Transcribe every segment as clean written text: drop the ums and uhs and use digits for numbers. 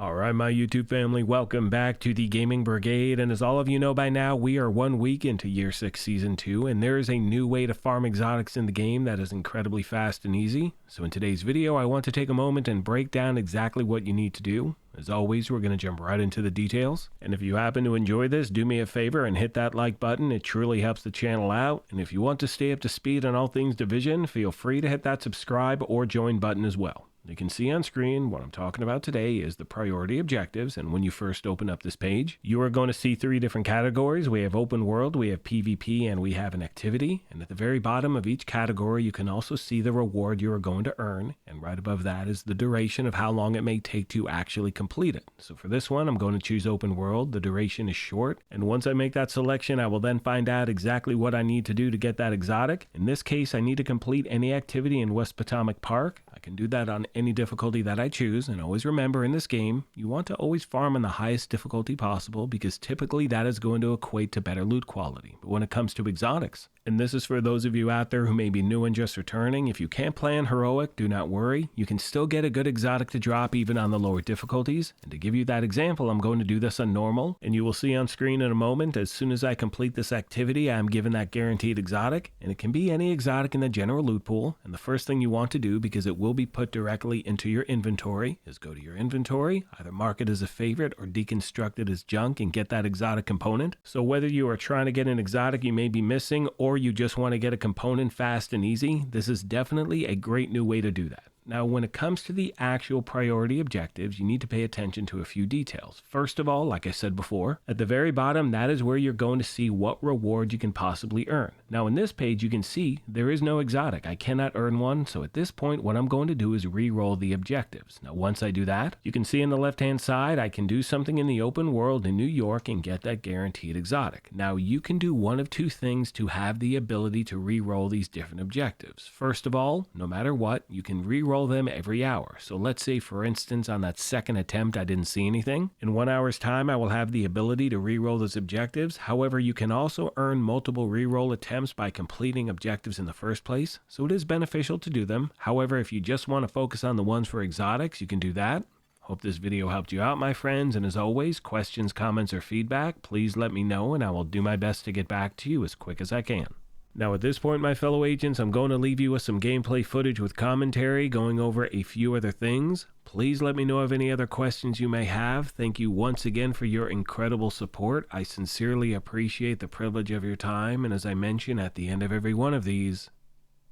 Alright, my YouTube family, welcome back to the Gaming Brigade, and as all of you know by now, we are 1 week into Year 6 Season 2, and there is a new way to farm exotics in the game that is incredibly fast and easy. So in today's video, I want to take a moment and break down exactly what you need to do. As always, we're going to jump right into the details, and if you happen to enjoy this, do me a favor and hit that like button. It truly helps the channel out, and if you want to stay up to speed on all things Division, feel free to hit that subscribe or join button as well. You can see on screen what I'm talking about today is the priority objectives, and when you first open up this page, you are going to see 3 different categories. We have open world, we have PvP, and we have an activity. And at the very bottom of each category, you can also see the reward you are going to earn, and right above that is the duration of how long it may take to actually complete it. So for this one, I'm going to choose open world. The duration is short, and once I make that selection, I will then find out exactly what I need to do to get that exotic. In this case, I need to complete any activity in West Potomac Park. I can do that on any difficulty that I choose, and always remember in this game, you want to always farm on the highest difficulty possible because typically that is going to equate to better loot quality. But when it comes to exotics, and this is for those of you out there who may be new and just returning, if you can't play on heroic, do not worry. You can still get a good exotic to drop even on the lower difficulties. And to give you that example, I'm going to do this on normal, and you will see on screen in a moment, as soon as I complete this activity, I'm given that guaranteed exotic, and it can be any exotic in the general loot pool. And the first thing you want to do, because it will be put directly into your inventory, is go to your inventory, either mark it as a favorite or deconstruct it as junk and get that exotic component. So whether you are trying to get an exotic you may be missing, or you just want to get a component fast and easy, this is definitely a great new way to do that. Now, when it comes to the actual priority objectives, you need to pay attention to a few details. First of all, like I said before, at the very bottom, that is where you're going to see what reward you can possibly earn. Now, in this page, you can see there is no exotic. I cannot earn one, so at this point, what I'm going to do is re-roll the objectives. Now, once I do that, you can see on the left-hand side, I can do something in the open world in New York and get that guaranteed exotic. Now, you can do one of 2 things to have the ability to re-roll these different objectives. First of all, no matter what, you can re-roll them every hour. So let's say, for instance, on that second attempt, I didn't see anything. In 1 hour's time, I will have the ability to re-roll those objectives. However, you can also earn multiple re-roll attempts by completing objectives in the first place. So it is beneficial to do them. However, if you just want to focus on the ones for exotics, you can do that. Hope this video helped you out, my friends. And as always, questions, comments, or feedback, please let me know, and I will do my best to get back to you as quick as I can. Now at this point, my fellow agents, I'm going to leave you with some gameplay footage with commentary going over a few other things. Please let me know of any other questions you may have. Thank you once again for your incredible support. I sincerely appreciate the privilege of your time, and as I mention at the end of every one of these,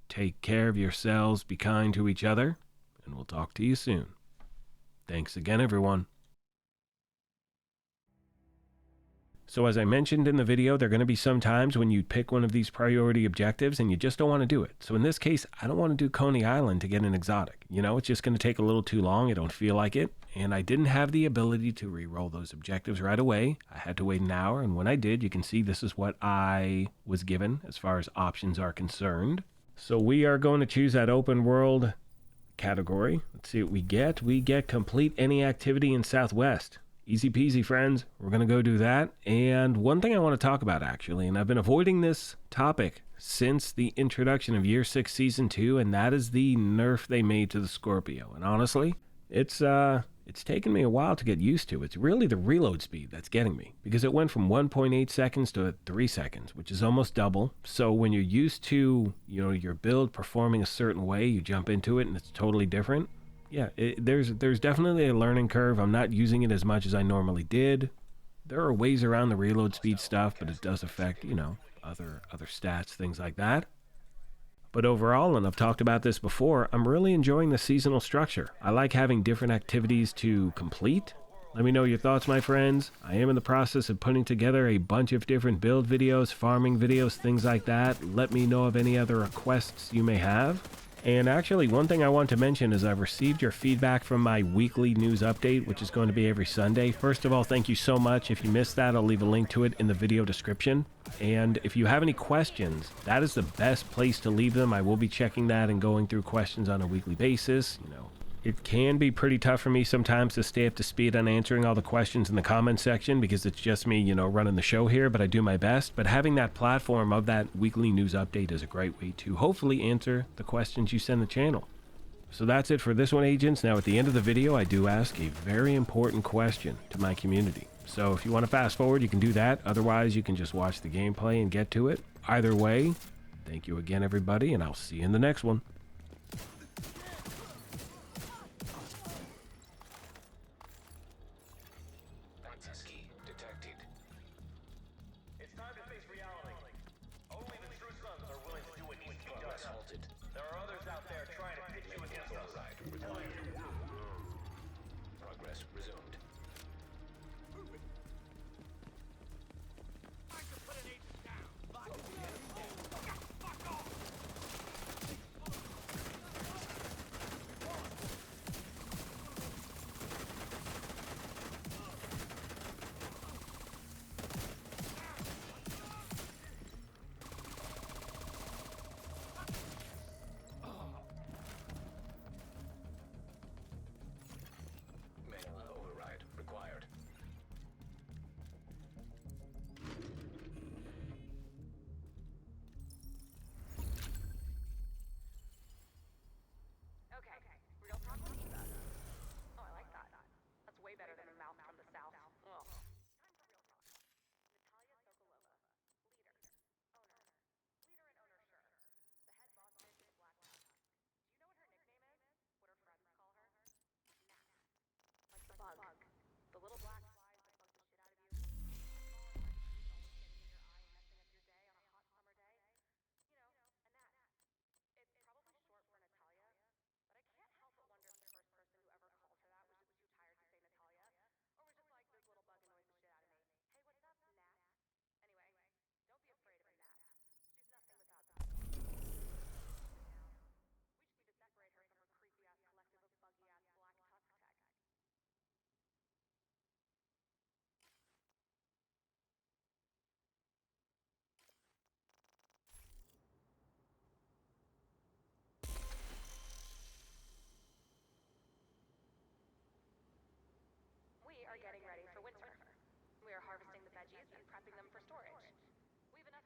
take care of yourselves, be kind to each other, and we'll talk to you soon. Thanks again, everyone. So as I mentioned in the video, there are going to be some times when you pick one of these priority objectives and you just don't want to do it. So in this case, I don't want to do Coney Island to get an exotic. You know, it's just going to take a little too long. I don't feel like it. And I didn't have the ability to re-roll those objectives right away. I had to wait an hour. And when I did, you can see this is what I was given as far as options are concerned. So we are going to choose that open world category. Let's see what we get. We get complete any activity in Southwest. Easy peasy, friends. We're going to go do that. And one thing I want to talk about, actually, and I've been avoiding this topic since the introduction of Year 6 Season 2, and that is the nerf they made to the Scorpio. And honestly, it's taken me a while to get used to. It's really the reload speed that's getting me, because it went from 1.8 seconds to 3 seconds, which is almost double. So when you're used to, your build performing a certain way, you jump into it and it's totally different. Yeah, there's definitely a learning curve. I'm not using it as much as I normally did. There are ways around the reload speed stuff, but it does affect, other stats, things like that. But overall, and I've talked about this before, I'm really enjoying the seasonal structure. I like having different activities to complete. Let me know your thoughts, my friends. I am in the process of putting together a bunch of different build videos, farming videos, things like that. Let me know of any other requests you may have. And actually, one thing I want to mention is I've received your feedback from my weekly news update, which is going to be every Sunday. First of all, thank you so much. If you missed that, I'll leave a link to it in the video description. And if you have any questions, that is the best place to leave them. I will be checking that and going through questions on a weekly basis. It can be pretty tough for me sometimes to stay up to speed on answering all the questions in the comment section because it's just me, running the show here, but I do my best. But having that platform of that weekly news update is a great way to hopefully answer the questions you send the channel. So that's it for this one, agents. Now at the end of the video, I do ask a very important question to my community. So if you want to fast forward, you can do that. Otherwise, you can just watch the gameplay and get to it. Either way, thank you again, everybody, and I'll see you in the next one. Detected. It's time to face reality. Only the true sons are willing to do what needs to be done. Halted. There are others out there trying to pitch you against us. Progress resumed. Override required. Okay. Real talk with Eva. Oh, I like that. That's way better than a mouth from the south. Ugh. Time for real talk. Natalia Sokolova, leader, owner. Leader and owner, sure. The head boss bitch at Black Tusk. Do you know what her nickname is? What her friends call her? Nat. Like the bug. The little black flies that bug the shit out of you. Always getting in your eye and messing up your day on a hot summer day. You know, a gnat. It's probably short for Natalia, but I can't help but wonder if the first person who ever called her that was just too tired to say Natalia, or was just like, this little bug annoys the shit out of me. Hey, what's up, Nat? Anyway, don't be afraid of her, Nat. She's nothing without the We just need to separate her from her creepy-ass collective of buggy-ass Black Tusk tech. We are getting ready for winter. We are harvesting the veggies and prepping them for storage. We have enough.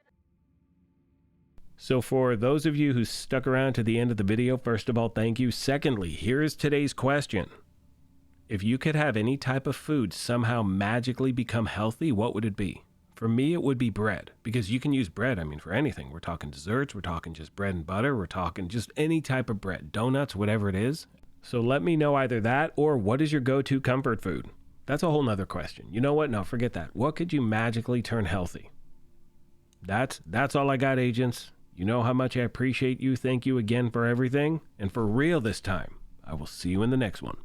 So for those of you who stuck around to the end of the video, first of all, thank you. Secondly, here is today's question. If you could have any type of food somehow magically become healthy, what would it be? For me, it would be bread, because you can use bread, I mean, for anything. We're talking desserts, we're talking just bread and butter, we're talking just any type of bread, donuts, whatever it is. So let me know either that or what is your go-to comfort food? That's a whole nother question. You know what? No, forget that. What could you magically turn healthy? That's all I got, agents. You know how much I appreciate you. Thank you again for everything. And for real this time, I will see you in the next one.